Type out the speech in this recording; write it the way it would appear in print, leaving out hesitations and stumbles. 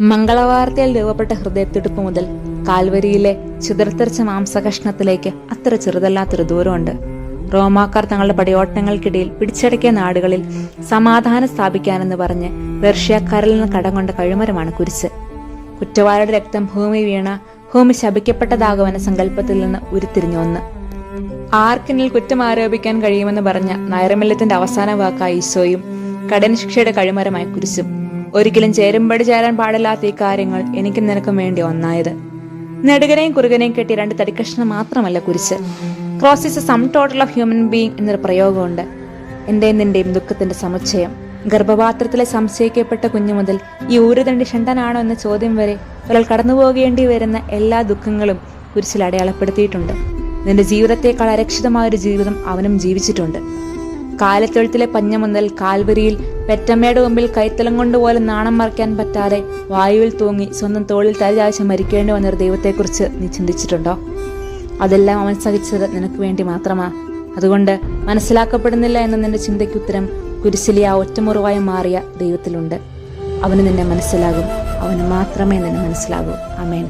മംഗളവാർത്തയിൽ രൂപപ്പെട്ട ഹൃദയത്തുടിപ്പ് മുതൽ കാൽവരിയിലെ ചിതർത്തെറിച്ച മാംസകഷ്ണത്തിലേക്ക് അത്ര ചെറുതല്ലാത്തൊരു ദൂരമുണ്ട്. റോമാക്കാർ തങ്ങളുടെ പടയോട്ടങ്ങൾക്കിടയിൽ പിടിച്ചടക്കിയ നാടുകളിൽ സമാധാനം സ്ഥാപിക്കാനെന്ന് പറഞ്ഞ് പേർഷ്യക്കാരിൽ നിന്ന് കടം കൊണ്ട കഴുമരമാണ് കുരിശ്. കുറ്റവാളിയുടെ രക്തം ഭൂമി വീണ ഭൂമി ശപിക്കപ്പെട്ടതാകുമെന്ന സങ്കല്പത്തിൽ നിന്ന് ഉരുത്തിരിഞ്ഞ ഒന്ന്. ആർക്കെന്നിൽ കുറ്റം ആരോപിക്കാൻ കഴിയുമെന്ന് പറഞ്ഞ നൈർമല്യത്തിന്റെ അവസാന വാക്കായ ഈശോയും കഠിന ശിക്ഷയുടെ കഴുമരമായ കുരിശും. ഒരിക്കലും ചേരുംപടി ചേരാൻ പാടില്ലാത്ത ഈ കാര്യങ്ങൾ എനിക്കും നിനക്കും വേണ്ടി ഒന്നായത്. നെടുകനെയും കുറുകനെയും കെട്ടിയ രണ്ട് തടിക്കഷ്ണം മാത്രമല്ല കുരിശ്. Cross is A sum total of human being എന്നൊരു പ്രയോഗമുണ്ട്. എന്റെയും നിന്റെയും ദുഃഖത്തിന്റെ സമുച്ചയം. ഗർഭപാത്രത്തിലെ സംശയിക്കപ്പെട്ട കുഞ്ഞു മുതൽ ഈ ഊരുതണ്ടി ഷണ്ടനാണോ എന്ന ചോദ്യം വരെ ഒരാൾ കടന്നുപോകേണ്ടി വരുന്ന എല്ലാ ദുഃഖങ്ങളും കുരിശിൽ അടയാളപ്പെടുത്തിയിട്ടുണ്ട്. നിന്റെ ജീവിതത്തെക്കാൾ അരക്ഷിതമായൊരു ജീവിതം അവനും ജീവിച്ചിട്ടുണ്ട്. കാലത്തൊഴുത്തിലെ പഞ്ഞ മുതൽ കാൽവരിയിൽ പെറ്റമ്മയുടെ മുമ്പിൽ കൈത്തലം കൊണ്ടുപോലും നാണം മറയ്ക്കാൻ പറ്റാതെ വായുവിൽ തൂങ്ങി സ്വന്തം തോളിൽ തലചായ്ച്ച് മരിക്കേണ്ടി വന്നൊരു ദൈവത്തെക്കുറിച്ച് നീ ചിന്തിച്ചിട്ടുണ്ടോ? അതെല്ലാം അവൻ സഹിച്ചത് നിനക്ക് വേണ്ടി മാത്രമാ. അതുകൊണ്ട് മനസ്സിലാക്കപ്പെടുന്നില്ല എന്ന നിന്റെ ചിന്തയ്ക്ക് ഉത്തരം കുരിശിലെ ആ ഒറ്റമുറിവായി മാറിയ ദൈവത്തിലുണ്ട്. അവന് നിന്നെ മനസ്സിലാകും. അവന് മാത്രമേ നിന്നെ മനസ്സിലാകൂ. ആമേൻ.